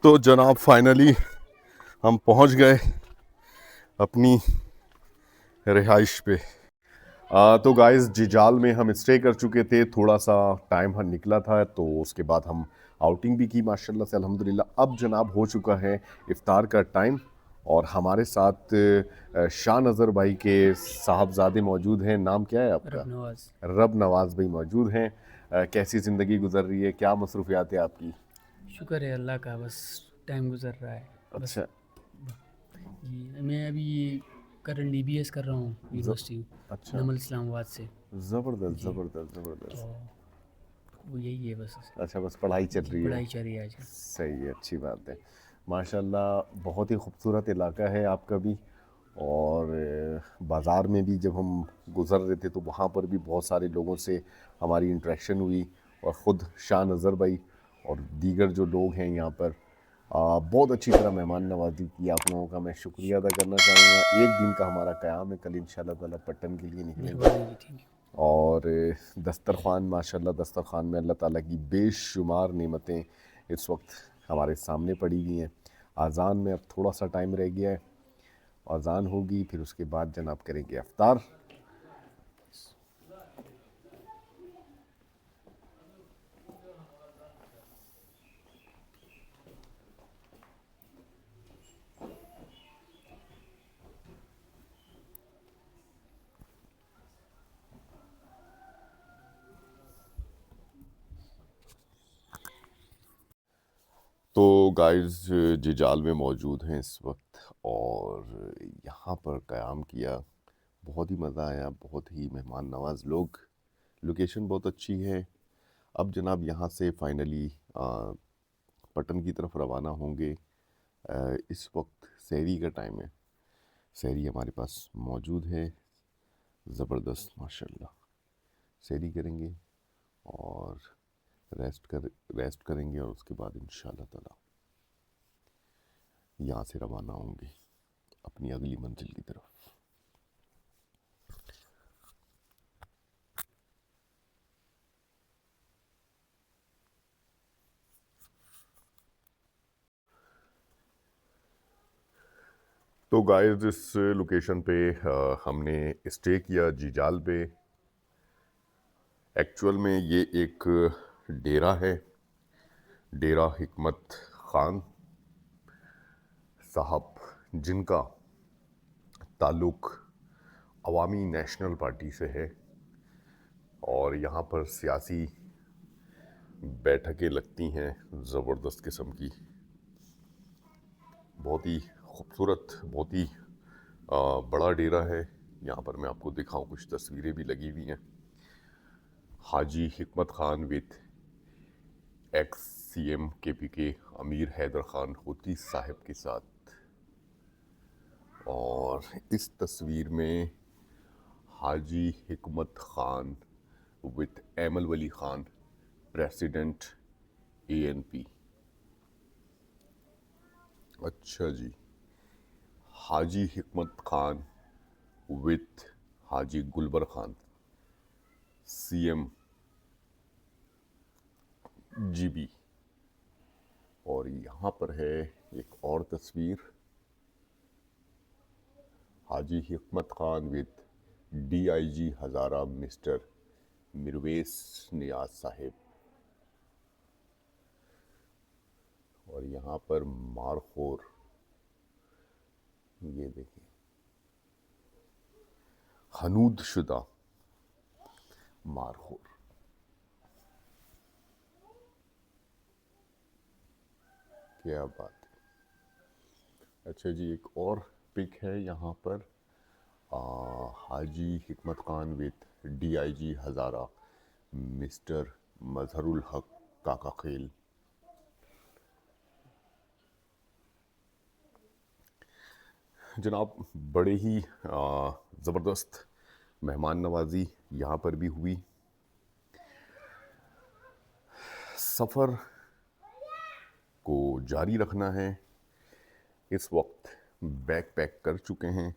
तो जनाब फाइनली हम पहुंच गए अपनी रिहाइश पे। तो गाइस जिजाल में हम स्टे कर चुके थे, थोड़ा सा टाइम हम निकला था तो उसके बाद हम आउटिंग भी की माशाल्लाह से अल्हम्दुलिल्लाह। अब जनाब हो चुका है इफ्तार का टाइम और हमारे साथ शाह नज़र भाई के साहबजादे मौजूद हैं। नाम क्या है आपका? रब नवाज। रब नवाज भाई मौजूद हैं। कैसी ज़िंदगी गुजर रही है, क्या मसरूफियात है आपकी? शुक्र है अल्लाह का, बस टाइम गुजर रहा है बस। अच्छा। जी मैं अभी करंट डीबीएस कर रहा हूँ ज, यूनिवर्सिटी अच्छा। नमल इस्लामाबाद से। ज़बरदस्त जी ज़बरदस्त तो ज़बरदस्त। वो यही है बस। अच्छा, बस पढ़ाई चल जी रही है। पढ़ाई चल रही है आजकल। सही है, अच्छी बात है। माशाल्लाह बहुत ही खूबसूरत इलाका है आपका भी। और बाज़ार में भी जब हम गुज़र रहे थे तो वहाँ पर भी बहुत सारे लोगों से हमारी इंटरेक्शन हुई। और ख़ुद शाह नज़र भाई और दीगर जो लोग हैं यहाँ पर बहुत अच्छी तरह मेहमान नवाज़ी की। आप लोगों का मैं शुक्रिया अदा करना चाहूँगा। एक दिन का हमारा क़याम है, कल इंशाल्लाह ताला पट्टन के लिए निकलेंगे। मेहरबानी जी, थैंक यू। और दस्तरख़्वान माशाल्लाह दस्तरख़्वान में अल्लाह ताला की बेशुमार नेमतें इस वक्त हमारे सामने पड़ी हुई हैं। अज़ान में अब थोड़ा सा टाइम रह गया है, अज़ान होगी फिर उसके बाद जनाब करेंगे अफ्तार। तो गाइस जिजाल में मौजूद हैं इस वक्त और यहाँ पर क़याम किया। बहुत ही मज़ा आया, बहुत ही मेहमान नवाज लोग। लोकेशन बहुत अच्छी है। अब जनाब यहाँ से फाइनली पटन की तरफ रवाना होंगे। इस वक्त सहरी का टाइम है, सहरी हमारे पास मौजूद है। ज़बरदस्त माशाल्लाह। सहरी करेंगे और रेस्ट करेंगे और उसके बाद इंशाल्लाह ताला यहाँ से रवाना होंगे अपनी अगली मंजिल की तरफ। तो गाइस इस लोकेशन पे हमने स्टे किया जिजाल पे। एक्चुअल में ये एक डेरा है, डेरा हिकमत ख़ान साहब, जिनका ताल्लुक़ अवामी नेशनल पार्टी से है। और यहाँ पर सियासी बैठकें लगती हैं ज़बरदस्त किस्म की। बहुत ही खूबसूरत, बहुत ही बड़ा डेरा है। यहाँ पर मैं आपको दिखाऊं, कुछ तस्वीरें भी लगी हुई हैं। हाजी Hikmat Khan with x CM KPK अमीर हैदर ख़ान होती साहब के साथ। और इस तस्वीर में Haji Hikmat Khan with Aimal Wali Khan president ANP। अच्छा जी। Haji Hikmat Khan with Haji Gulbar Khan CM GB। और यहाँ पर है एक और तस्वीर, Haji Hikmat Khan with DIG Hazara mister Mirwais Niaz sahib. और यहाँ पर मारखोर, ये देखिए, हनूद शुदा मारखोर। क्या बात है। अच्छा जी, एक और पिक है यहाँ पर, हाजी Hikmat Khan with DIG Hazara mister Mazharul हक काका खेल। जनाब बड़े ही ज़बरदस्त मेहमान नवाजी यहाँ पर भी हुई। सफ़र को जारी रखना है। इस वक्त बैग पैक कर चुके हैं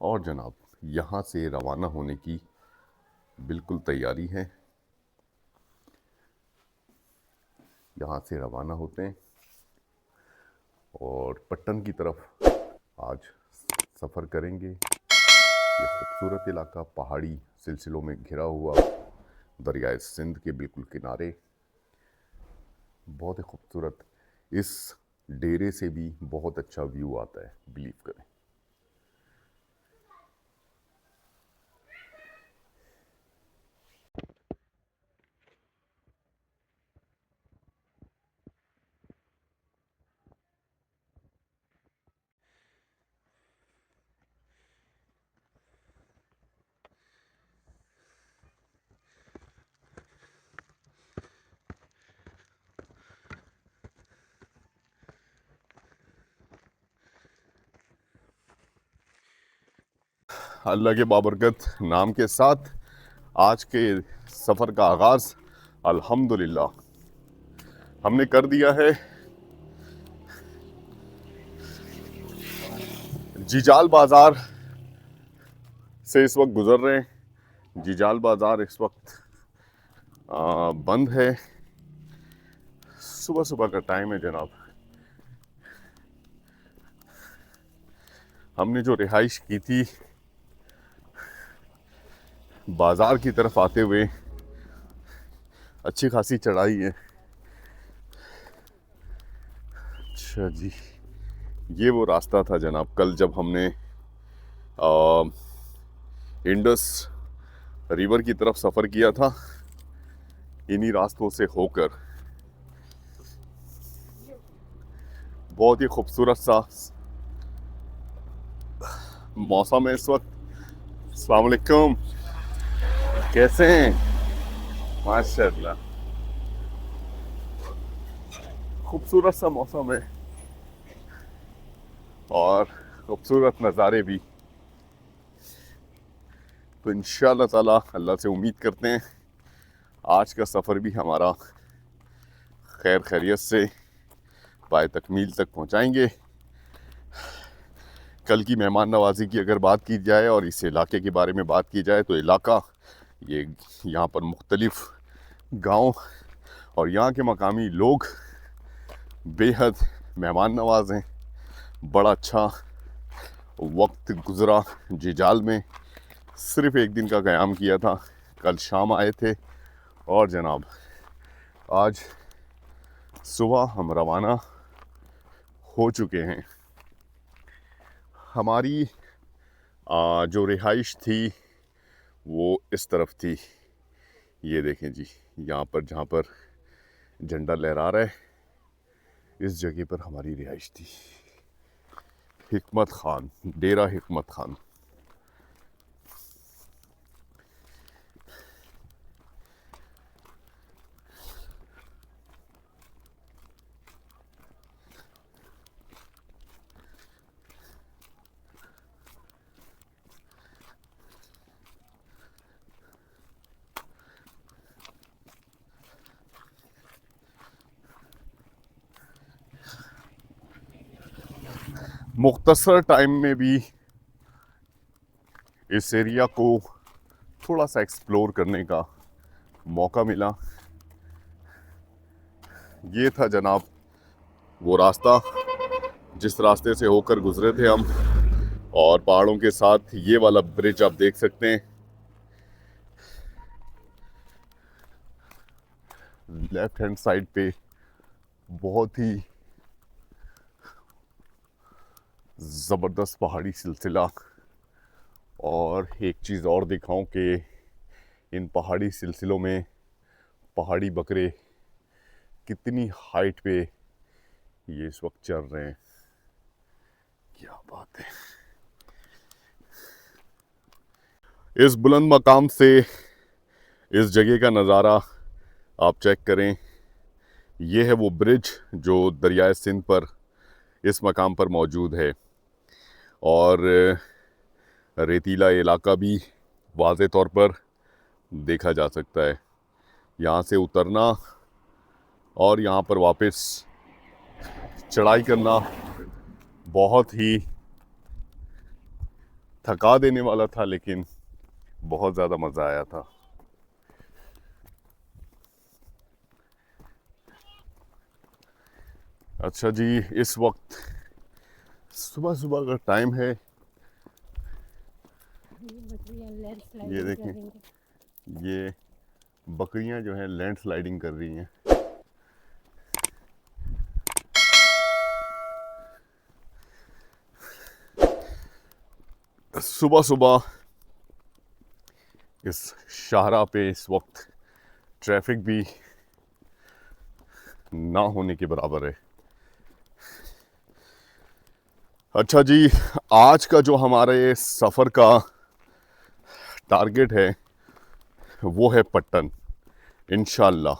और जनाब यहाँ से रवाना होने की बिल्कुल तैयारी है। यहाँ से रवाना होते हैं। और पट्टन की तरफ आज सफ़र करेंगे। ये खूबसूरत इलाका पहाड़ी सिलसिलों में घिरा हुआ, दरियाए सिंध के बिल्कुल किनारे, बहुत ही खूबसूरत। इस डेरे से भी बहुत अच्छा व्यू आता है, बिलीव करें। अल्लाह के बाबरकत नाम के साथ आज के सफ़र का आगाज़ अल्हम्दुलिल्लाह हमने कर दिया है। जीजाल बाज़ार से इस वक्त गुज़र रहे हैं। जीजाल बाज़ार इस वक्त बंद है। सुबह सुबह का टाइम है जनाब। हमने जो रिहाइश की थी बाज़ार की तरफ आते हुए, अच्छी खासी चढ़ाई है। अच्छा जी, ये वो रास्ता था जनाब कल जब हमने इंडस रिवर की तरफ सफ़र किया था, इन्हीं रास्तों से होकर। बहुत ही खूबसूरत सा मौसम है इस वक्त। अस्सलाम वालेकुम, कैसे हैं? माशाल्लाह, खूबसूरत सा मौसम है और खूबसूरत नज़ारे भी। तो इंशाअल्लाह ताला अल्लाह से उम्मीद करते हैं आज का सफ़र भी हमारा खैर खैरियत से पाए तकमील तक पहुंचाएंगे। कल की मेहमान नवाजी की अगर बात की जाए और इस इलाके के बारे में बात की जाए तो इलाका ये यहाँ पर मुख्तलिफ गांव और यहाँ के मकामी लोग बेहद मेहमान नवाज हैं। बड़ा अच्छा वक्त गुज़रा जीजाल में। सिर्फ़ एक दिन का क़याम किया था, कल शाम आए थे और जनाब आज सुबह हम रवाना हो चुके हैं। हमारी जो रिहाइश थी वो इस तरफ थी। ये देखें जी, यहाँ पर जहाँ पर झंडा लहरा रहा है, इस जगह पर हमारी रिहाइश थी। हिकमत खान, डेरा हिकमत खान। मुख्तसर टाइम में भी इस एरिया को थोड़ा सा एक्सप्लोर करने का मौका मिला। ये था जनाब वो रास्ता जिस रास्ते से होकर गुजरे थे हम, और पहाड़ों के साथ ये वाला ब्रिज आप देख सकते हैं। लेफ्ट हैंड साइड पे बहुत ही ज़बरदस्त पहाड़ी सिलसिला। और एक चीज़ और दिखाऊं कि इन पहाड़ी सिलसिलों में पहाड़ी बकरे कितनी हाइट पे ये इस वक्त चल रहे हैं। क्या बात है। इस बुलंद मकाम से इस जगह का नज़ारा आप चेक करें। ये है वो ब्रिज जो दरियाए सिंध पर इस मकाम पर मौजूद है। और रेतीला इलाका भी वाज़े तौर पर देखा जा सकता है। यहाँ से उतरना और यहाँ पर वापस चढ़ाई करना बहुत ही थका देने वाला था, लेकिन बहुत ज़्यादा मज़ा आया था। अच्छा जी, इस वक्त सुबह सुबह का टाइम है। ये देखें, ये बकरियां जो हैं लैंड स्लाइडिंग कर रही हैं। सुबह सुबह इस शाहराह पे इस वक्त ट्रैफिक भी ना होने के बराबर है। अच्छा जी, आज का जो हमारे सफ़र का टारगेट है वो है पट्टन। इंशाल्लाह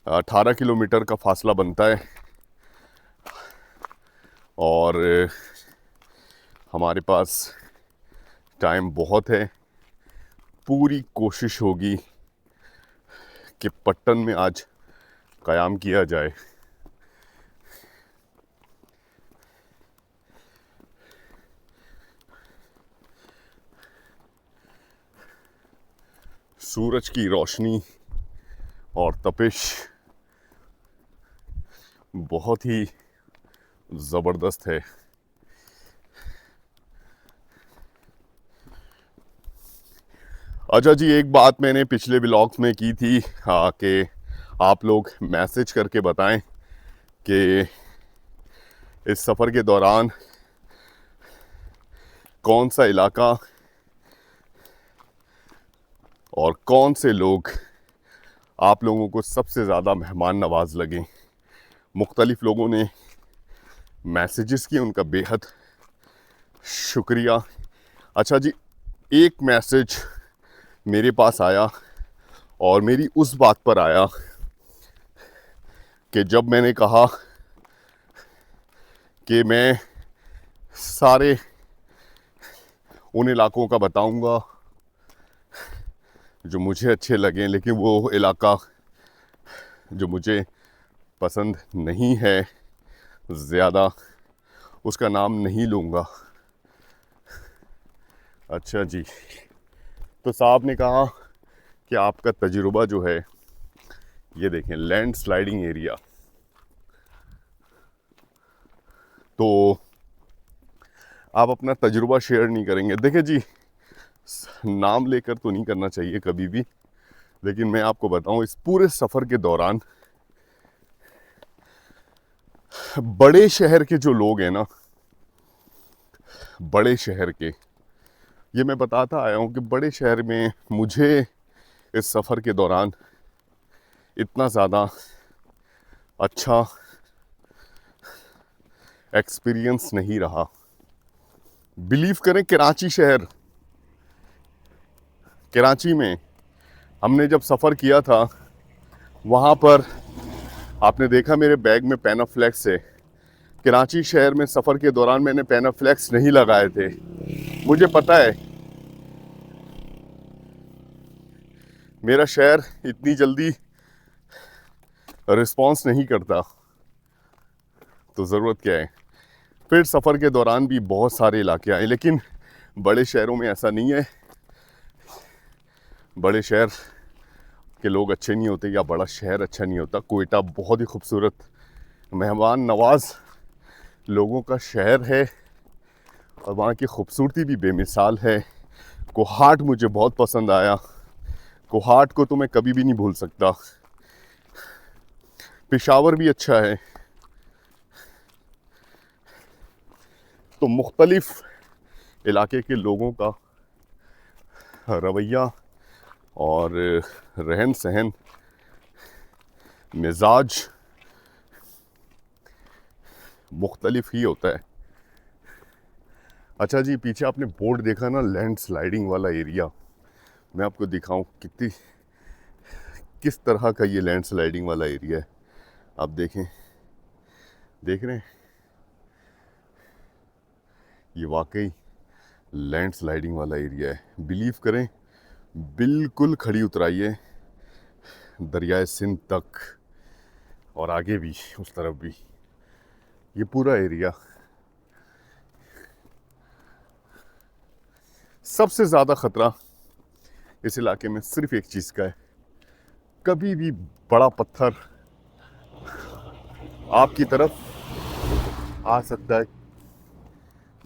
18 किलोमीटर का फासला बनता है और हमारे पास टाइम बहुत है। पूरी कोशिश होगी कि पट्टन में आज क़याम किया जाए। सूरज की रोशनी और तपिश बहुत ही ज़बरदस्त है। अच्छा जी, एक बात मैंने पिछले व्लॉग्स में की थी कि आप लोग मैसेज करके बताएं कि इस सफ़र के दौरान कौन सा इलाका और कौन से लोग आप लोगों को सबसे ज़्यादा मेहमान नवाज लगे। मुख्तलिफ़ लोगों ने मैसेजेस किए, उनका बेहद शुक्रिया। अच्छा जी, एक मैसेज मेरे पास आया और मेरी उस बात पर आया कि जब मैंने कहा कि मैं सारे उन इलाकों का बताऊंगा जो मुझे अच्छे लगें, लेकिन वो इलाका जो मुझे पसंद नहीं है ज़्यादा उसका नाम नहीं लूँगा। अच्छा जी, तो साहब ने कहा कि आपका तजुर्बा जो है, ये देखें लैंड स्लाइडिंग एरिया, तो आप अपना तजुर्बा शेयर नहीं करेंगे। देखिए जी, नाम लेकर तो नहीं करना चाहिए कभी भी, लेकिन मैं आपको बताऊं इस पूरे सफ़र के दौरान बड़े शहर के जो लोग हैं ना, बड़े शहर के, ये मैं बताता आया हूं कि बड़े शहर में मुझे इस सफ़र के दौरान इतना ज़्यादा अच्छा एक्सपीरियंस नहीं रहा। बिलीव करें, कराची शहर, कराची में हमने जब सफ़र किया था, वहाँ पर आपने देखा मेरे बैग में पैनाफ्लेक्स है। कराची शहर में सफ़र के दौरान मैंने पैनाफ्लेक्स नहीं लगाए थे। मुझे पता है मेरा शहर इतनी जल्दी रिस्पॉन्स नहीं करता, तो ज़रूरत क्या है। फिर सफ़र के दौरान भी बहुत सारे इलाके आए, लेकिन बड़े शहरों में ऐसा नहीं है। बड़े शहर के लोग अच्छे नहीं होते या बड़ा शहर अच्छा नहीं होता। कोयटा बहुत ही खूबसूरत मेहमान नवाज लोगों का शहर है और वहाँ की खूबसूरती भी बेमिसाल है। कोहाट मुझे बहुत पसंद आया, कोहाट को तो मैं कभी भी नहीं भूल सकता। पेशावर भी अच्छा है। तो मुख्तलिफ इलाके के लोगों का रवैया और रहन सहन, मिजाज मुख्तलिफ ही होता है। अच्छा जी, पीछे आपने बोर्ड देखा ना, लैंड स्लाइडिंग वाला एरिया। मैं आपको दिखाऊं कितनी किस तरह का ये लैंड स्लाइडिंग वाला एरिया है। आप देखें, देख रहे हैं, ये वाकई लैंड स्लाइडिंग वाला एरिया है। बिलीव करें, बिल्कुल खड़ी उतराई है दरियाए सिंध तक और आगे भी उस तरफ भी, ये पूरा एरिया। सबसे ज़्यादा ख़तरा इस इलाके में सिर्फ एक चीज़ का है, कभी भी बड़ा पत्थर आपकी तरफ आ सकता है,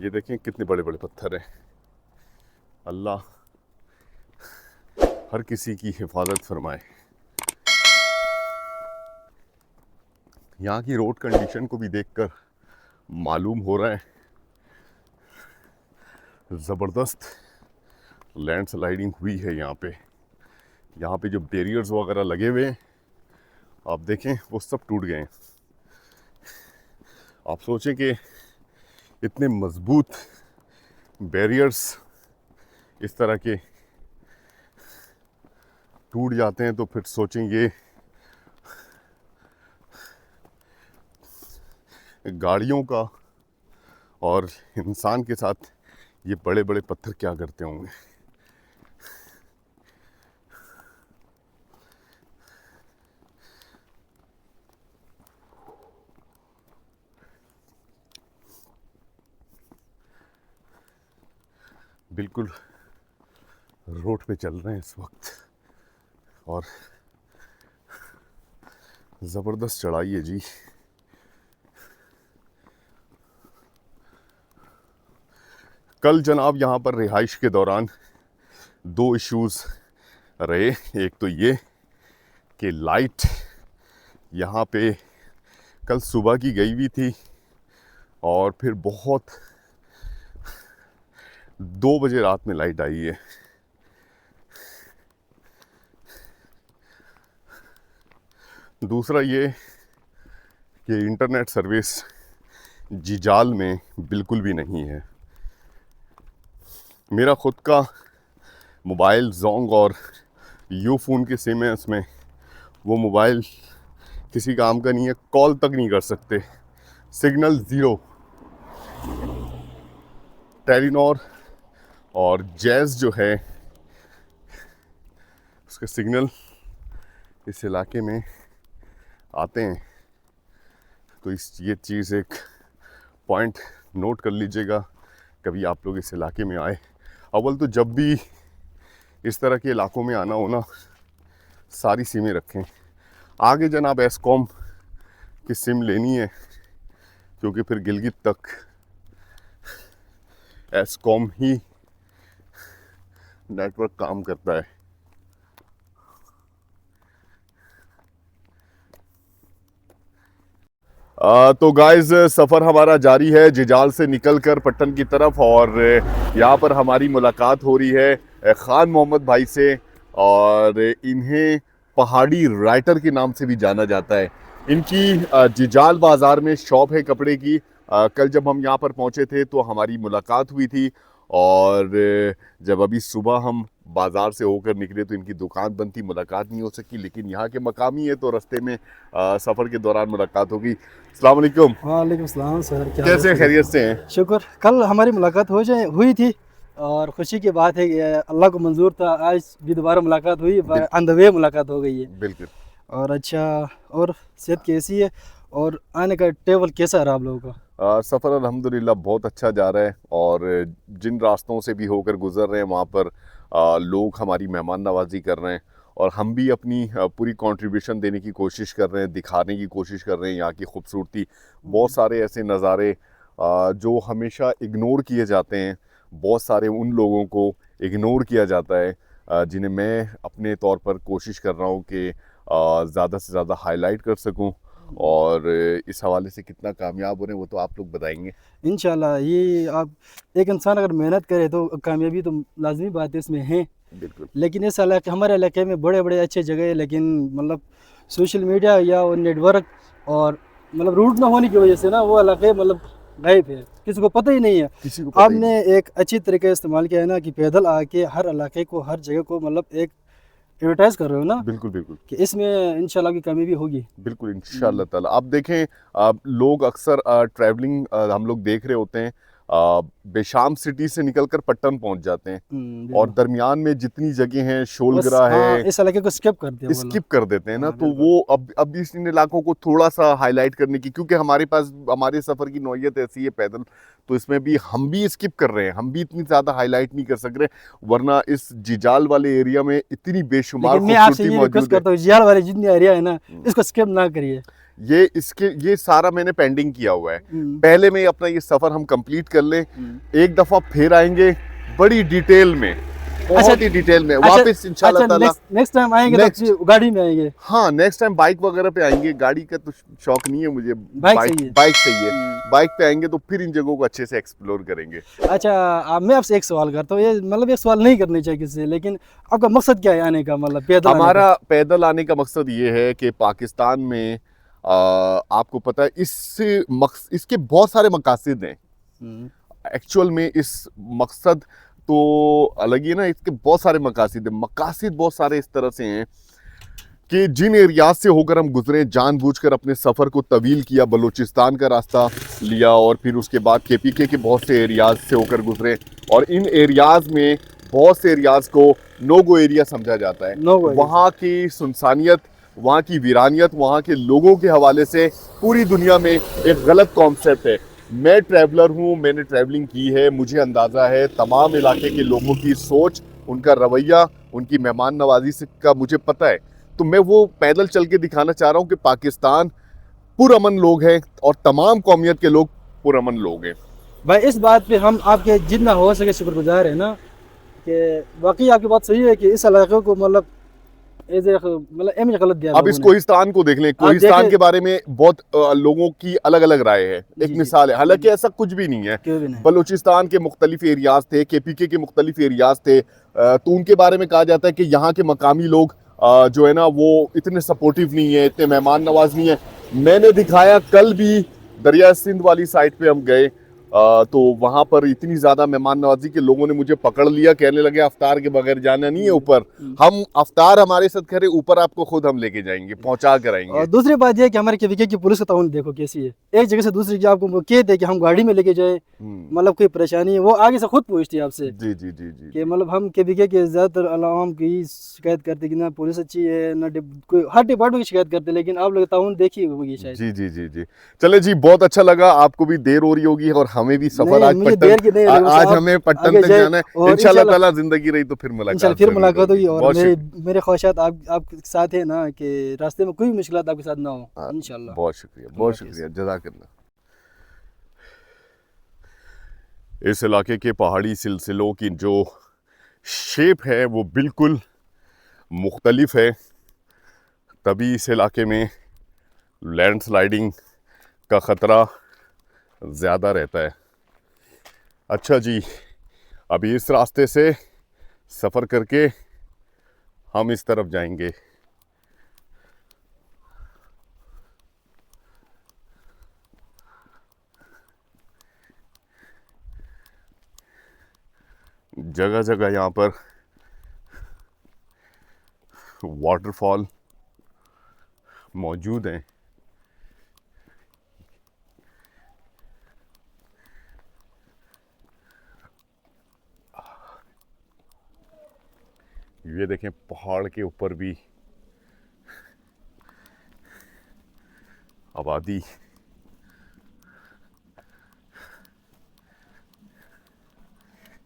ये देखें कितने बड़े बड़े पत्थर हैं। अल्लाह हर किसी की हिफाजत फरमाए। यहाँ की रोड कंडीशन को भी देखकर मालूम हो रहा है ज़बरदस्त लैंडस्लाइडिंग हुई है यहाँ पे। यहाँ पे जो बैरियर्स वगैरह लगे हुए हैं आप देखें वो सब टूट गए हैं। आप सोचें कि इतने मजबूत बैरियर्स इस तरह के टूट जाते हैं तो फिर सोचें ये गाड़ियों का और इंसान के साथ ये बड़े बड़े पत्थर क्या करते होंगे। बिल्कुल रोड पे चल रहे हैं इस वक्त और ज़बरदस्त चढ़ाई है जी। कल जनाब यहाँ पर रिहाइश के दौरान 2 इश्यूज़ रहे। एक तो ये कि लाइट यहाँ पे कल सुबह की गई हुई थी और फिर बहुत 2 बजे रात में लाइट आई है। दूसरा ये कि इंटरनेट सर्विस जिजाल में बिल्कुल भी नहीं है। मेरा ख़ुद का मोबाइल जोंग और यूफोन की सिम है, उसमें वो मोबाइल किसी काम का नहीं है, कॉल तक नहीं कर सकते, सिग्नल ज़ीरो। टेलीनॉर और जैज़ जो है उसके सिग्नल इस इलाके में आते हैं। तो ये चीज़ एक पॉइंट नोट कर लीजिएगा कभी आप लोग इस इलाके में आए। अव्वल तो जब भी इस तरह के इलाकों में आना हो ना, सारी सिमें रखें। आगे जनाब एस्कॉम की सिम लेनी है क्योंकि फिर गिलगित तक एस्कॉम ही नेटवर्क काम करता है। तो गाइस सफ़र हमारा जारी है जिजाल से निकलकर पट्टन की तरफ और यहाँ पर हमारी मुलाकात हो रही है ख़ान मोहम्मद भाई से और इन्हें पहाड़ी राइटर के नाम से भी जाना जाता है। इनकी जिजाल बाज़ार में शॉप है कपड़े की। कल जब हम यहाँ पर पहुँचे थे तो हमारी मुलाकात हुई थी और जब अभी सुबह हम बाज़ार से होकर निकले तो इनकी दुकान बंद थी, मुलाकात नहीं हो सकी। लेकिन यहाँ के मकामी है तो रास्ते में सफ़र के दौरान मुलाकात होगी। अस्सलाम वालेकुम। वालेकुम सलाम सर, क्या कैसे खैरियत से हैं? शुक्र। कल हमारी मुलाकात हुई थी और खुशी की बात है कि अल्लाह को मंजूर था, आज भी दोबारा मुलाकात हुई, ऑन द वे मुलाकात हो गई है। बिल्कुल। और अच्छा, और सेहत कैसी है और आने का ट्रेवल कैसा रहा आप लोगों का? सफ़र अल्हम्दुलिल्लाह बहुत अच्छा जा रहा है और जिन रास्तों से भी होकर गुजर रहे हैं वहाँ पर लोग हमारी मेहमान नवाजी कर रहे हैं और हम भी अपनी पूरी कंट्रीब्यूशन देने की कोशिश कर रहे हैं, दिखाने की कोशिश कर रहे हैं यहाँ की खूबसूरती। बहुत सारे ऐसे नज़ारे जो हमेशा इग्नोर किए जाते हैं, बहुत सारे उन लोगों को इग्नोर किया जाता है जिन्हें मैं अपने तौर पर कोशिश कर रहा हूँ कि ज़्यादा से ज़्यादा हाईलाइट कर सकूँ और इस हवाले से कितना कामयाब हो रहे हैं वो तो आप लोग बताएंगे इंशाल्लाह। ये आप एक इंसान अगर मेहनत करे तो कामयाबी तो लाजमी बात है, इसमें है। बिल्कुल। लेकिन इस इलाके, हमारे इलाके में बड़े बड़े अच्छे जगह है, लेकिन मतलब सोशल मीडिया या वो नेटवर्क और मतलब रूट ना होने की वजह से ना वो इलाके मतलब गायब है, किसी को पता ही नहीं है। किसी को पता ही आपने एक अच्छी तरीके इस्तेमाल किया है ना कि पैदल आके हर इलाके को, हर जगह को मतलब एक एडवर्टाइज कर रहे हो ना। बिल्कुल बिल्कुल कि इसमें इंशाल्लाह की कामयाबी होगी। बिल्कुल इंशाल्लाह ताला। आप देखें लोग अक्सर ट्रैवलिंग हम लोग देख रहे होते हैं बेशाम सिटी से निकलकर पट्टन पहुंच जाते हैं और दरमियान में जितनी जगह हैं शोलगरा है, इस इलाके को स्किप कर दिया, स्किप कर देते हैं ना। तो वो अब इस इन इलाकों को थोड़ा सा हाईलाइट करने की, क्योंकि हमारे पास हमारे सफ़र की नौयत ऐसी है पैदल, तो इसमें भी हम भी स्किप कर रहे हैं, हम भी इतनी ज़्यादा हाईलाइट नहीं कर सक रहे, वरना इस जिजाल वाले एरिया में इतनी बेशुमार लेकिन मैं आपसे खूबसूरती ये रिक्वेस्ट मौजूद है। करता हूँ, जियाल वाले जितने एरिया है ना, इसको स्किप ना करिए। ये सारा मैंने पेंडिंग किया हुआ है, पहले में अपना ये सफ़र हम कंप्लीट कर लें, एक दफ़ा फिर आएंगे बड़ी डिटेल में, बहुत ही डिटेल में वापस इंशाल्लाह ताला। नेक्स्ट टाइम आएंगे तो गाड़ी में आएंगे। हाँ, नेक्स्ट टाइम बाइक वगैरह पे आएंगे, गाड़ी का तो शौक नहीं है मुझे, बाइक सही है। बाइक सही है, बाइक पे आएंगे तो फिर इन जगहों को अच्छे से एक्सप्लोर करेंगे। अच्छा, मैं आपसे एक सवाल करता हूँ, ये मतलब एक सवाल नहीं करनी चाहिए किसी से, लेकिन आपका मकसद क्या है आने का, मतलब पैदल हमारा पैदल आने का मकसद ये है कि पाकिस्तान में आपको पता है इसके बहुत सारे मकासद हैं। एक्चुअल में इस मकसद तो अलग ही है ना, इसके बहुत सारे मकासद हैं। मकासद बहुत सारे इस तरह से हैं कि जिन एरियाज से होकर हम गुजरे, जानबूझकर अपने सफ़र को तवील किया, बलूचिस्तान का रास्ता लिया और फिर उसके बाद KPK के बहुत से एरियाज से होकर गुजरे, और इन एरियाज में बहुत से एरियाज को नो गो एरिया समझा जाता है। वहाँ की सुनसानियत, वहाँ की वीरानियत, वहाँ के लोगों के हवाले से पूरी दुनिया में एक गलत कॉन्सेप्ट है। मैं ट्रैवलर हूँ, मैंने ट्रैवलिंग की है, मुझे अंदाज़ा है तमाम इलाके के लोगों की सोच, उनका रवैया, उनकी मेहमान नवाजी से का मुझे पता है। तो मैं वो पैदल चल के दिखाना चाह रहा हूँ कि पाकिस्तान पुरअमन लोग हैं और तमाम कौमियत के लोग पुरअमन लोग हैं। भाई इस बात पे हम आपके जितना हो सके शुक्रगुजार है ना, कि वाकई आपकी बात सही है कि इस इलाके को मतलब इमेज गलत दिया। अब इस कोहिस्तान को देख लें, कोहिस्तान के बारे में बहुत लोगों की अलग अलग राय है। एक मिसाल है, हालांकि ऐसा कुछ भी नहीं है। बलूचिस्तान के मुख्तलिफ एरियाज थे, KPK के मुख्तलिफ एरियाज थे, तो उनके बारे में कहा जाता है कि यहाँ के मकामी लोग जो है ना वो इतने सपोर्टिव नहीं है, इतने मेहमान नवाज नहीं है। मैंने दिखाया, कल भी दरिया सिंध वाली साइड पे हम गए, तो वहाँ पर इतनी ज़्यादा मेहमान नवाजी के लोगों ने मुझे पकड़ लिया, कहने लगे अफ्तार के बगैर जाना नहीं है ऊपर। हम अफ्तार हमारे साथ कह रहे ऊपर आपको खुद हम लेके जाएंगे, पहुँचा कर आएंगे। और दूसरी बात यह कि हमारे KPK की पुलिस का ताउन देखो कैसी है, एक जगह से दूसरी जगह आपको कहते हैं कि हम गाड़ी में लेके जाए, मतलब कोई परेशानी है वो आगे से खुद पूछती है आपसे। जी जी जी जी, कि मतलब हम KPK के ज़्यादातर अवाम की शिकायत करते कि ना पुलिस अच्छी है ना, कोई हर डिपार्टमेंट की शिकायत करते, लेकिन आप लोग ताउन देखी होगी शायद। जी जी जी जी। चले जी, बहुत अच्छा लगा, आपको भी देर हो रही होगी और हमें भी सफर आज हमें पट्टन तक जाना है। इंशाल्लाह ताला जिंदगी रही तो फिर मुलाकात होगी। और मेरे ख्वाहिशात आपके साथ है ना कि रास्ते में कोई मुश्किलात आपके साथ ना हो इंशाल्लाह। बहुत शुक्रिया, जज़ाकल्लाह। इस इलाके के पहाड़ी सिलसिलों की जो शेप है वो बिल्कुल मुख्तलिफ है, तभी इस इलाके में लैंडस्लाइडिंग का ख़तरा ज़्यादा रहता है। अच्छा जी, अभी इस रास्ते से सफ़र करके हम इस तरफ जाएंगे। जगह जगह यहाँ पर वाटरफॉल मौजूद हैं। ये देखें, पहाड़ के ऊपर भी आबादी।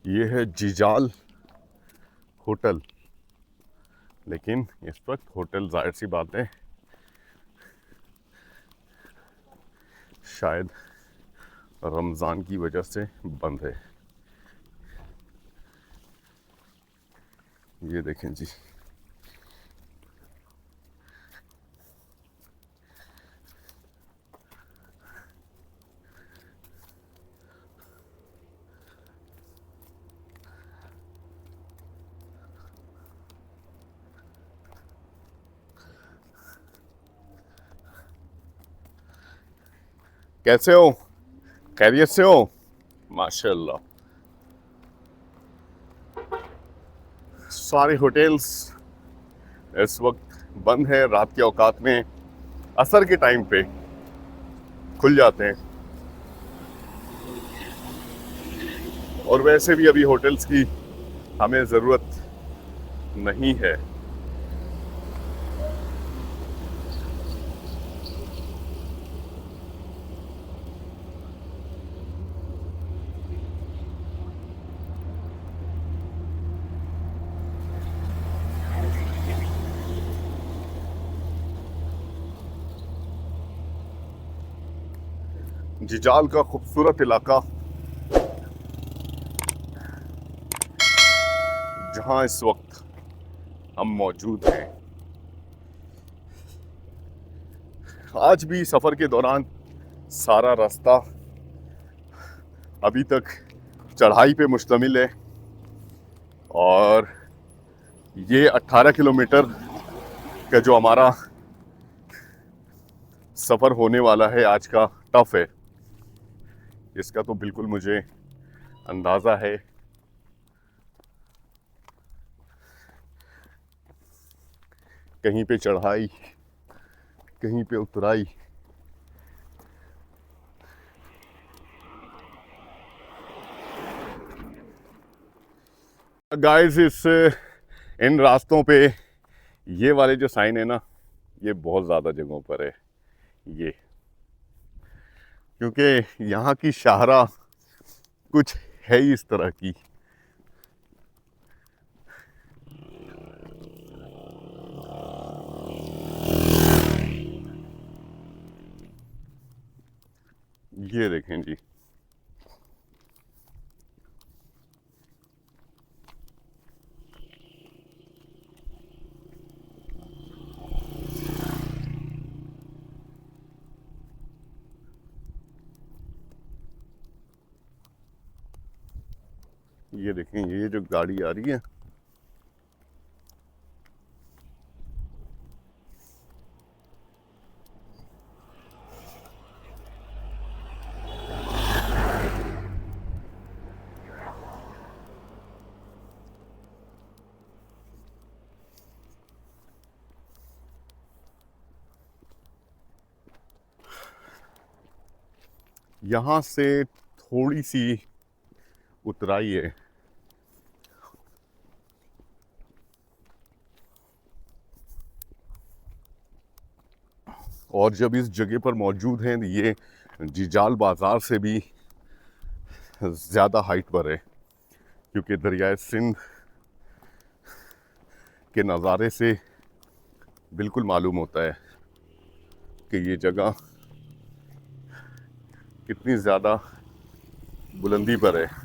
ये है जिजाल होटल, लेकिन इस वक्त होटल जाहिर सी बात है शायद रमज़ान की वजह से बंद है। ये देखें जी, कैसे हो? खैरियत से हो? माशाल्लाह। सारे होटल्स इस वक्त बंद है, रात के औकात में असर के टाइम पे खुल जाते हैं, और वैसे भी अभी होटल्स की हमें ज़रूरत नहीं है। जिजाल का खूबसूरत इलाका, जहां इस वक्त हम मौजूद हैं। आज भी सफ़र के दौरान सारा रास्ता अभी तक चढ़ाई पे मुश्तमिल है और ये 18 किलोमीटर का जो हमारा सफ़र होने वाला है आज का, टफ है। इसका तो बिल्कुल मुझे अंदाज़ा है। कहीं पे चढ़ाई, कहीं पे उतराई। गाइस, इन रास्तों पे ये वाले जो साइन है ना, ये बहुत ज़्यादा जगहों पर है ये, क्योंकि यहाँ की शाहरा कुछ है ही इस तरह की। ये देखें जी, ये देखें, ये जो गाड़ी आ रही है, यहाँ से थोड़ी सी उतराई है। और जब इस जगह पर मौजूद हैं, ये जिजाल बाज़ार से भी ज़्यादा हाइट पर है, क्योंकि दरियाए सिंध के नज़ारे से बिल्कुल मालूम होता है कि ये जगह कितनी ज़्यादा बुलंदी पर है।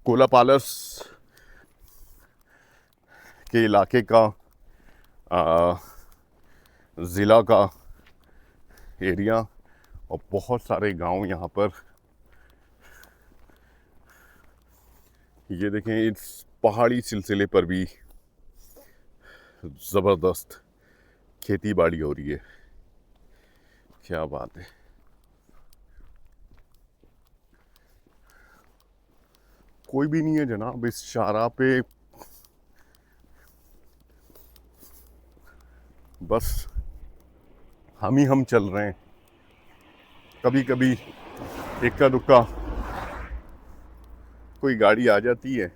कोला पालस के इलाके का, ज़िला का एरिया और बहुत सारे गांव यहाँ पर। ये देखें, इस पहाड़ी सिलसिले पर भी ज़बरदस्त खेती बाड़ी हो रही है। क्या बात है। कोई भी नहीं है जनाब इस शाहराह पे, बस हम चल रहे हैं। कभी कभी इक्का दुक्का कोई गाड़ी आ जाती है।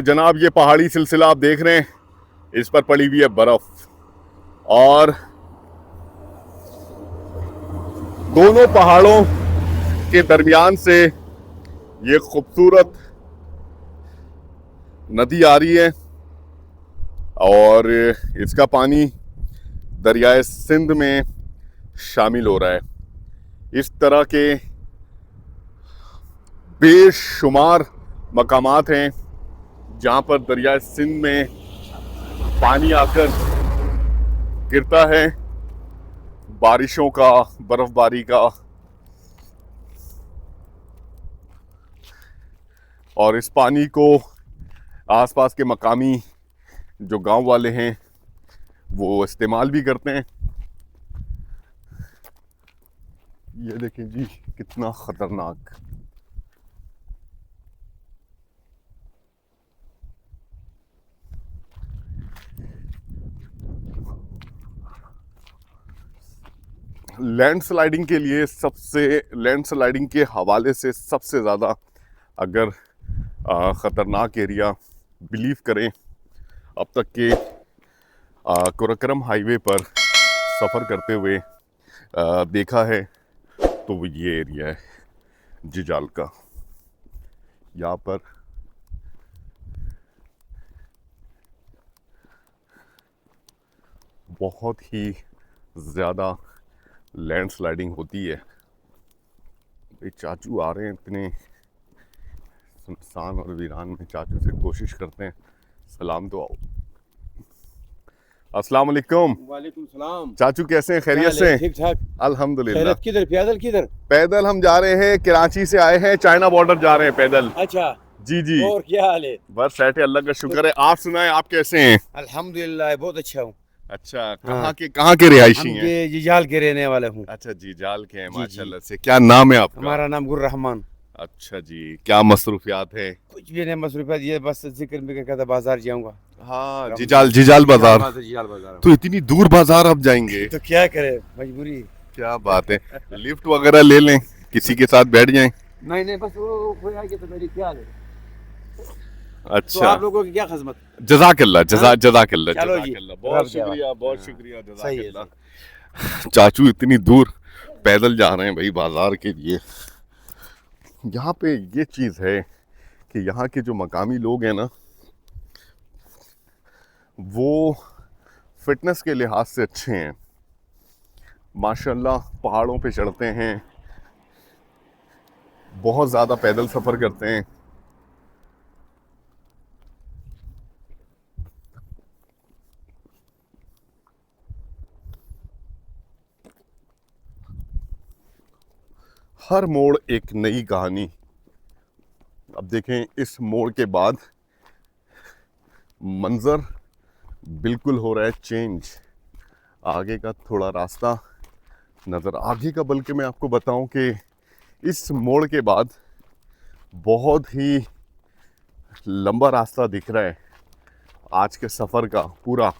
जनाब, ये पहाड़ी सिलसिला आप देख रहे हैं, इस पर पड़ी हुई है बर्फ और दोनों पहाड़ों के दरमियान से ये खूबसूरत नदी आ रही है और इसका पानी दरियाए सिंध में शामिल हो रहा है। इस तरह के बेशुमार मकामात हैं जहाँ पर दरियाए सिंध में पानी आकर गिरता है, बारिशों का, बर्फबारी का, और इस पानी को आसपास के मकामी जो गांव वाले हैं वो इस्तेमाल भी करते हैं। ये देखें जी, कितना खतरनाक। लैंडस्लाइडिंग के लिए लैंडस्लाइडिंग के हवाले से सबसे ज़्यादा अगर ख़तरनाक एरिया बिलीव करें अब तक के कुरक्करम हाईवे पर सफ़र करते हुए देखा है तो वो ये एरिया है जिजाल का। यहाँ पर बहुत ही ज़्यादा लैंडस्लाइडिंग होती है। ये चाचू आ रहे हैं इतने सुनसान और वीरान में, चाचू से कोशिश करते हैं सलाम तो आओ। अस्सलाम वालेकुम। वालेकुम सलाम। चाचू कैसे हैं, खैरियत से? ठीक ठाक। अल्हम्दुलिल्लाह। खैरियत किधर, पैदल किधर? पैदल हम जा रहे हैं, कराची से आए हैं, चाइना बॉर्डर जा रहे हैं पैदल। अच्छा जी जी, और क्या हाल है? बस बैठे, अल्लाह का शुक्र है। आप सुनाएं, आप कैसे हैं? अल्हम्दुलिल्लाह बहुत अच्छा हूँ। अच्छा, हाँ। कहाँ के रिहायशी हम हैं? ये जिजाल के रहने वाले हूँ। अच्छा जिजाल के हैं, जी, माशाल्लाह से। क्या नाम है आपका? हमारा नाम गुर रहमान। अच्छा जी, क्या मसरूफियात है? कुछ भी नहीं मसरूफियत, ये बस जिक्र में कहता बाजार जाऊंगा। हाँ, जिजाल बाजार। जिजाल बाजार। तो इतनी दूर बाजार आप जाएंगे? तो क्या करे, मजबूरी। क्या बात है, लिफ्ट वगैरह ले लें, किसी के साथ बैठ जाएं। नहीं बस वो कोई आएगा तो मेरी क्या है। तो अच्छा, आप लोगों की क्या खिदमत? जज़ाकल्लाह चलो जी, जज़ाकल्लाह, बहुत रब देवा। शुक्रिया, बहुत हाँ, शुक्रिया, सही है, जज़ाकल्लाह। चाचू इतनी दूर पैदल जा रहे हैं भाई बाजार के लिए। यहाँ पे ये चीज़ है कि यहाँ के जो मकामी लोग हैं ना, वो फिटनेस के लिहाज से अच्छे हैं माशाल्लाह। पहाड़ों पे चढ़ते हैं, बहुत ज़्यादा पैदल सफ़र करते हैं। हर मोड़ एक नई कहानी। अब देखें, इस मोड़ के बाद मंजर बिल्कुल हो रहा है चेंज। आगे का थोड़ा रास्ता नज़र, आगे का बल्कि मैं आपको बताऊं कि इस मोड़ के बाद बहुत ही लंबा रास्ता दिख रहा है आज के सफ़र का पूरा।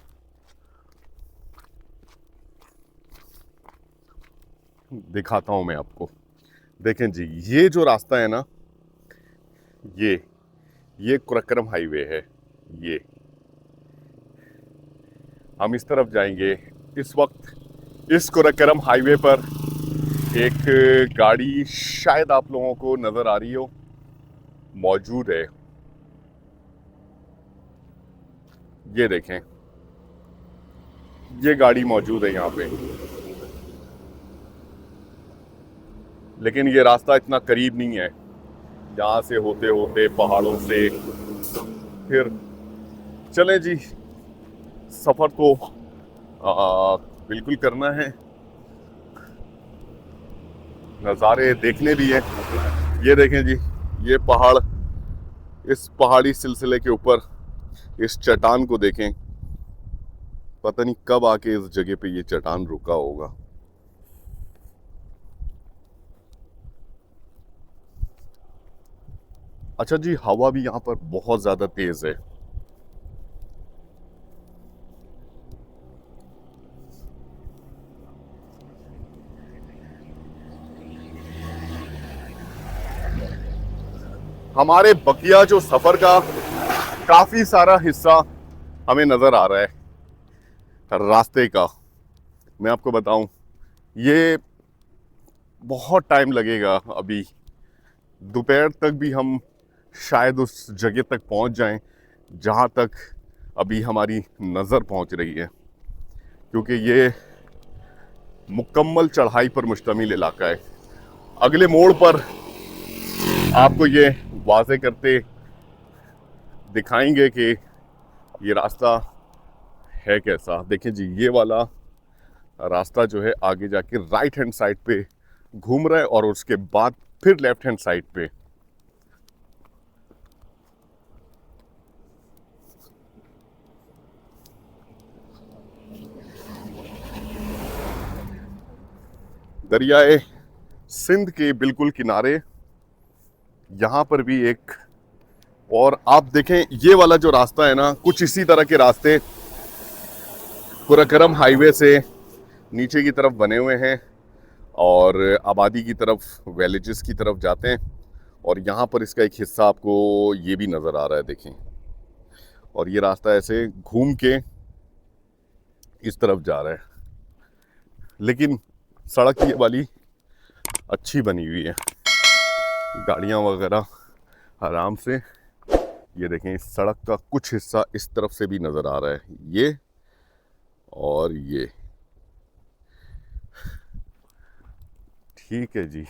दिखाता हूं मैं आपको। देखें जी, ये जो रास्ता है ना, ये कुरक्करम हाईवे है। ये हम इस तरफ जाएंगे। इस वक्त इस कुरक्करम हाईवे पर एक गाड़ी शायद आप लोगों को नज़र आ रही हो, मौजूद है। ये देखें, ये गाड़ी मौजूद है यहाँ पे, लेकिन ये रास्ता इतना करीब नहीं है। यहाँ से होते होते पहाड़ों से फिर चलें जी, सफ़र तो बिल्कुल करना है, नज़ारे देखने भी हैं। ये देखें जी, ये पहाड़, इस पहाड़ी सिलसिले के ऊपर इस चट्टान को देखें। पता नहीं कब आके इस जगह पे ये चट्टान रुका होगा। अच्छा जी, हवा भी यहाँ पर बहुत ज़्यादा तेज़ है। हमारे बकिया जो सफ़र का काफ़ी सारा हिस्सा हमें नज़र आ रहा है रास्ते का। मैं आपको बताऊं, ये बहुत टाइम लगेगा। अभी दोपहर तक भी हम शायद उस जगह तक पहुंच जाएं जहां तक अभी हमारी नज़र पहुंच रही है, क्योंकि ये मुकम्मल चढ़ाई पर मुश्तमिल इलाका है। अगले मोड़ पर आपको ये वाज़े करते दिखाएंगे कि ये रास्ता है कैसा। देखें जी, ये वाला रास्ता जो है आगे जाके राइट हैंड साइड पे घूम रहा है और उसके बाद फिर लेफ्ट हैंड साइड पे। दरियाए सिंध के बिल्कुल किनारे यहाँ पर भी एक, और आप देखें ये वाला जो रास्ता है ना, कुछ इसी तरह के रास्ते कुरक्करम हाईवे से नीचे की तरफ बने हुए हैं और आबादी की तरफ, विलेजेस की तरफ जाते हैं। और यहाँ पर इसका एक हिस्सा आपको ये भी नज़र आ रहा है, देखें और ये रास्ता ऐसे घूम के इस तरफ जा रहा है, लेकिन सड़क ये वाली अच्छी बनी हुई है, गाड़ियाँ वगैरह आराम से। ये देखें, इस सड़क का कुछ हिस्सा इस तरफ से भी नज़र आ रहा है, ये और ये। ठीक है जी।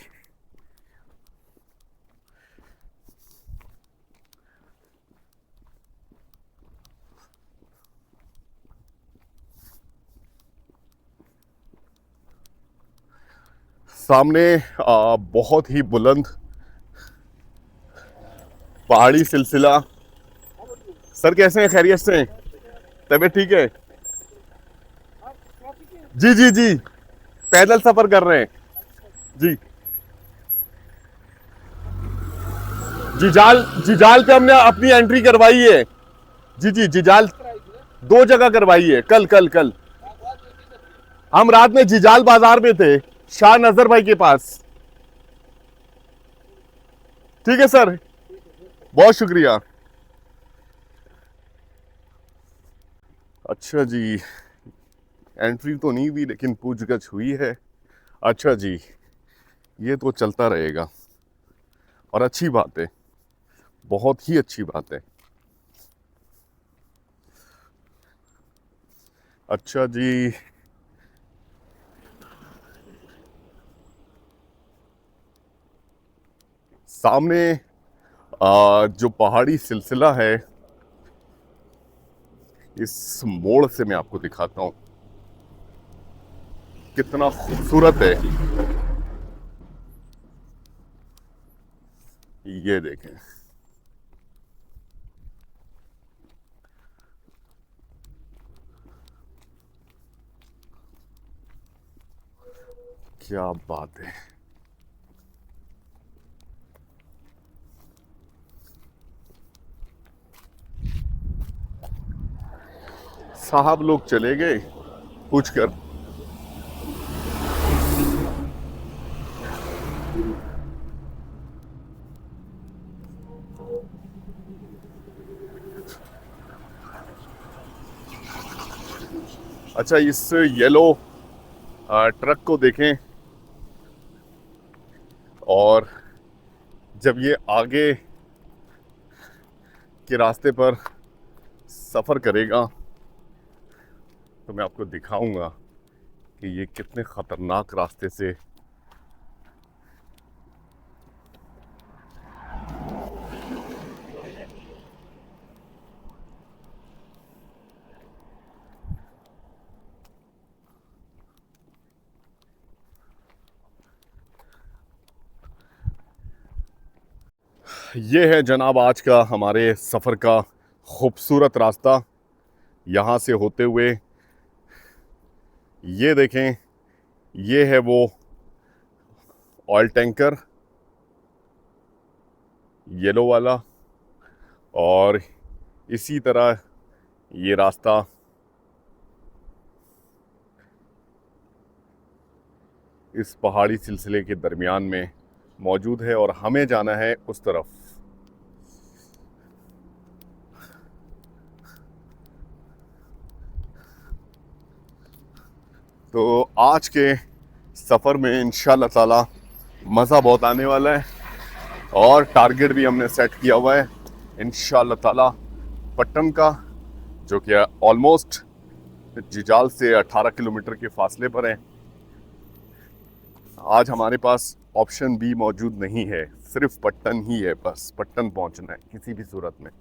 सामने बहुत ही बुलंद पहाड़ी सिलसिला। सर कैसे हैं? खैरियत से हैं? तबीयत ठीक है? जी जी जी, पैदल सफर कर रहे हैं जी। जिजाल पे हमने अपनी एंट्री करवाई है जी जी। जिजाल 2 जगह करवाई है, कल कल कल। हम रात में जिजाल बाजार में थे, शाह नजर भाई के पास। ठीक है सर, बहुत शुक्रिया। अच्छा जी, एंट्री तो नहीं हुई लेकिन पूछगछ हुई है। अच्छा जी, ये तो चलता रहेगा और अच्छी बात है, बहुत ही अच्छी बात है। अच्छा जी, सामने जो पहाड़ी सिलसिला है, इस मोड़ से मैं आपको दिखाता हूं कितना खूबसूरत है। ये देखें, क्या बात है। साहब लोग चले गए पूछकर। अच्छा, इस येलो ट्रक को देखें, और जब ये आगे के रास्ते पर सफ़र करेगा तो मैं आपको दिखाऊंगा कि ये कितने ख़तरनाक रास्ते से ये है जनाब आज का हमारे सफ़र का खूबसूरत रास्ता। यहाँ से होते हुए ये देखें, ये है वो ऑयल टैंकर येलो वाला, और इसी तरह ये रास्ता इस पहाड़ी सिलसिले के दरमियान में मौजूद है और हमें जाना है उस तरफ। तो आज के सफ़र में इंशाल्लाह ताला मज़ा बहुत आने वाला है, और टारगेट भी हमने सेट किया हुआ है इंशाल्लाह ताला पट्टन का, जो कि ऑलमोस्ट जिजाल से 18 किलोमीटर के फासले पर है। आज हमारे पास ऑप्शन भी मौजूद नहीं है, सिर्फ पट्टन ही है, बस पट्टन पहुंचना है किसी भी सूरत में।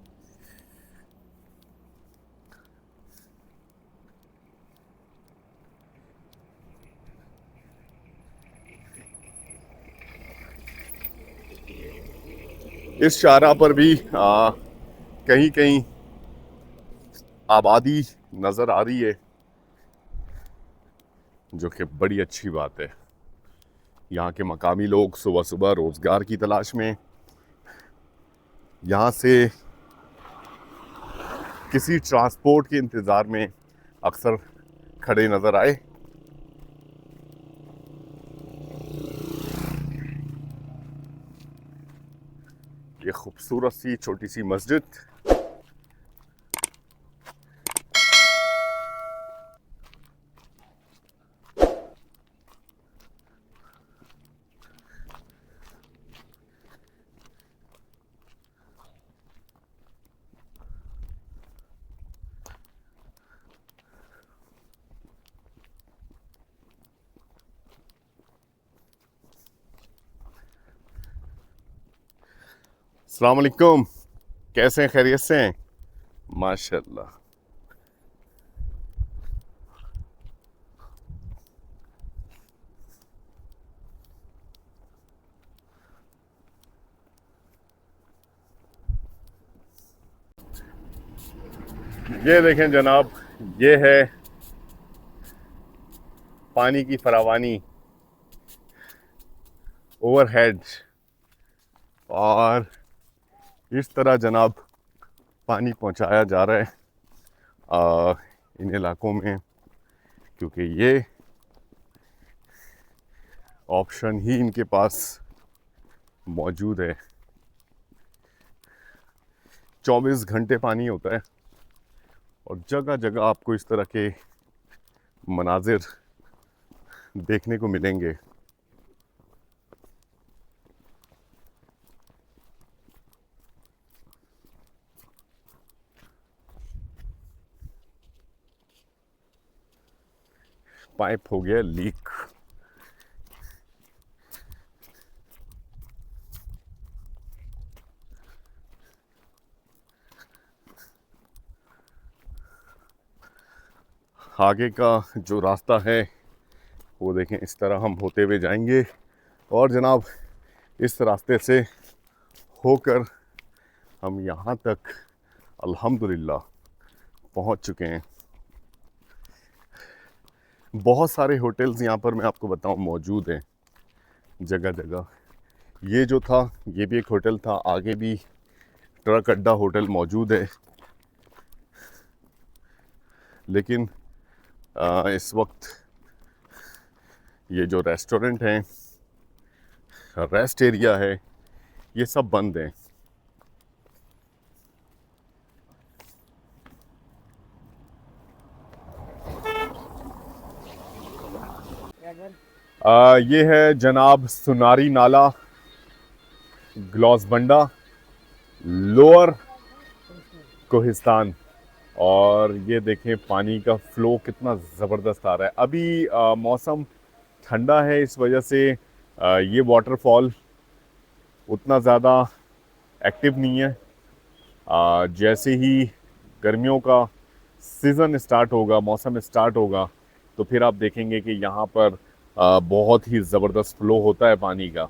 इस शाहराह पर भी कहीं कहीं आबादी नज़र आ रही है, जो कि बड़ी अच्छी बात है। यहाँ के मकामी लोग सुबह सुबह रोज़गार की तलाश में यहाँ से किसी ट्रांसपोर्ट के इंतज़ार में अक्सर खड़े नज़र आए। ये खूबसूरत सी छोटी सी मस्जिद अस्सलाम वालेकुम, कैसे हैं, खैरियत से हैं? माशाल्लाह। ये देखें जनाब, ये है पानी की फरावानी ओवरहेड, और इस तरह जनाब पानी पहुंचाया जा रहा है इन इलाकों में, क्योंकि ये ऑप्शन ही इनके पास मौजूद है। 24 घंटे पानी होता है और जगह जगह आपको इस तरह के मनाजिर देखने को मिलेंगे। पाइप हो गया लीक। आगे का जो रास्ता है वो देखें, इस तरह हम होते हुए जाएंगे और जनाब इस रास्ते से होकर हम यहाँ तक अल्हम्दुलिल्लाह पहुँच चुके हैं। बहुत सारे होटल्स यहाँ पर मैं आपको बताऊँ मौजूद हैं जगह जगह। ये जो था ये भी एक होटल था, आगे भी ट्रक अड्डा होटल मौजूद है, लेकिन इस वक्त ये जो रेस्टोरेंट हैं, रेस्ट एरिया है, ये सब बंद हैं। ये है जनाब सुनारी नाला, ग्लॉसबंडा, लोअर कोहिस्तान, और ये देखें पानी का फ्लो कितना ज़बरदस्त आ रहा है। अभी मौसम ठंडा है, इस वजह से ये वाटरफॉल उतना ज़्यादा एक्टिव नहीं है। जैसे ही गर्मियों का सीज़न स्टार्ट होगा, मौसम स्टार्ट होगा, तो फिर आप देखेंगे कि यहाँ पर बहुत ही ज़बरदस्त फ्लो होता है पानी का।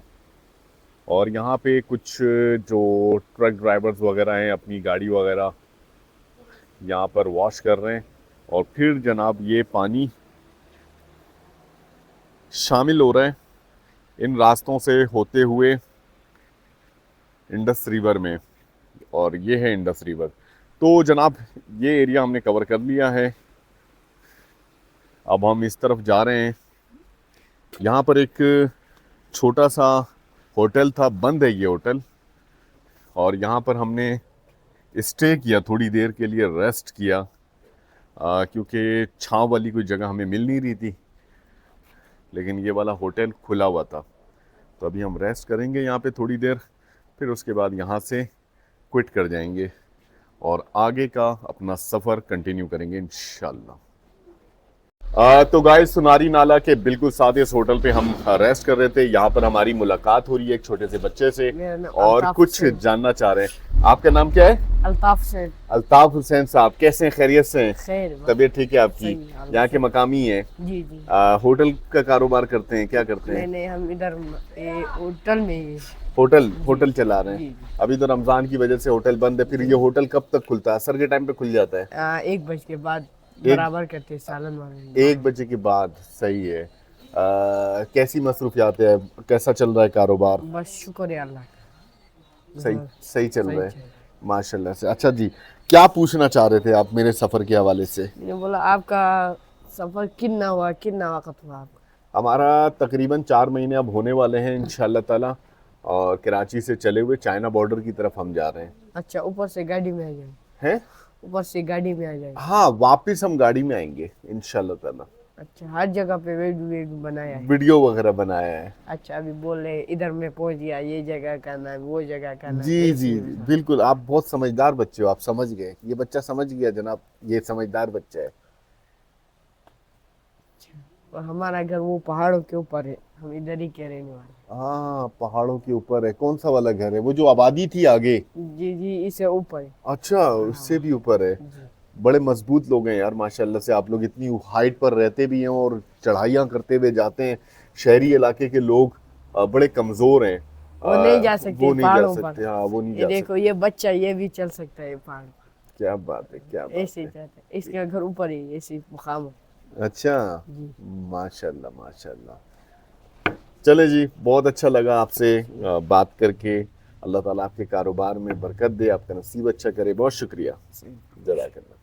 और यहाँ पे कुछ जो ट्रक ड्राइवर्स वगैरह हैं अपनी गाड़ी वगैरह यहाँ पर वॉश कर रहे हैं, और फिर जनाब ये पानी शामिल हो रहा है इन रास्तों से होते हुए इंडस रिवर में, और ये है इंडस रिवर। तो जनाब ये एरिया हमने कवर कर लिया है। अब हम इस तरफ जा रहे हैं। यहाँ पर एक छोटा सा होटल था, बंद है ये होटल, और यहाँ पर हमने स्टे किया, थोड़ी देर के लिए रेस्ट किया, क्योंकि छाँव वाली कोई जगह हमें मिल नहीं रही थी, लेकिन ये वाला होटल खुला हुआ था। तो अभी हम रेस्ट करेंगे यहाँ पे थोड़ी देर, फिर उसके बाद यहाँ से क्विट कर जाएंगे और आगे का अपना सफ़र कंटिन्यू करेंगे इंशाल्लाह। तो गाइस सुनारी नाला के बिल्कुल साथ इस होटल पे हम रेस्ट कर रहे थे। यहाँ पर हमारी मुलाकात हो रही है एक छोटे से बच्चे से, और कुछ जानना चाह रहे हैं। आपका नाम क्या है? अल्ताफ हुसैन। अल्ताफ हुसैन साहब, कैसे हैं, खैरियत से हैं? खैर, तबीयत ठीक है आपकी? यहाँ के मकामी हैं? जी जी। होटल का कारोबार करते हैं, क्या करते हैं? नहीं, हम इधर होटल में होटल चला रहे हैं। अभी तो रमजान की वजह से होटल बंद है, फिर ये होटल कब तक खुलता है? असर के टाइम पे खुल जाता है? 1 बजे के बाद बराबर करते सालन वाले। 1 बजे के बाद, सही है। कैसी मसरूफियात है, कैसा चल रहा है कारोबार? बस शुक्र है अल्लाह का, सही चल रहा है माशाल्लाह से। अच्छा जी, क्या पूछना चाह रहे थे आप मेरे सफ़र के हवाले से? मैंने बोला आपका सफ़र कितना वक्त हुआ आपका? हमारा तकरीबन 4 महीने अब होने वाले हैं इंशाल्लाह ताला, और कराची से चले हुए चाइना बॉर्डर की तरफ हम जा रहे हैं। अच्छा, ऊपर से गाड़ी में आ जाए? हैं? ऊपर से गाड़ी में आ जाए? हाँ, वापस हम गाड़ी में आएंगे इंशाल्लाह ताला। अच्छा, हर जगह पे वीडियो बनाया है? वीडियो वगैरह बनाया है। अच्छा, अभी बोल रहे इधर में पहुंच गया, ये जगह का नाम, वो जगह का नाम। जी जी बिल्कुल, आप बहुत समझदार बच्चे हो, आप समझ गए। ये बच्चा समझ गया जनाब, ये समझदार बच्चा है। और हमारा घर वो पहाड़ों के ऊपर है। हम इधर ही के रहने वाले। हाँ, पहाड़ों के ऊपर है। कौन सा वाला घर है? वो जो आबादी थी आगे? जी जी, इससे ऊपर है। अच्छा, उससे भी ऊपर है। जी बड़े मजबूत लोग हैं यार माशाल्लाह से। आप लोग इतनी हाइट पर रहते भी हैं और चढ़ाइयाँ करते हुए जाते हैं। शहरी इलाके के लोग बड़े कमजोर हैं। वो नहीं जा सकते वो नहीं जा पहाड़ों सकते। पर। हाँ, वो नहीं ये जा देखो, सकते। ये बच्चा ये भी चल सकता है पहाड़ पर। क्या बात है, क्या बात ऐसे ही है। जाता है, इसका घर ऊपर ही ऐसे मुकाम है। अच्छा, जी माशाल्लाह माशाल्लाह। चले जी, बहुत अच्छा लगा आपसे बात करके। अल्लाह ताला आपके कारोबार में बरकत दे, आपका नसीब अच्छा करे। बहुत शुक्रिया, जज़ाकल्लाह।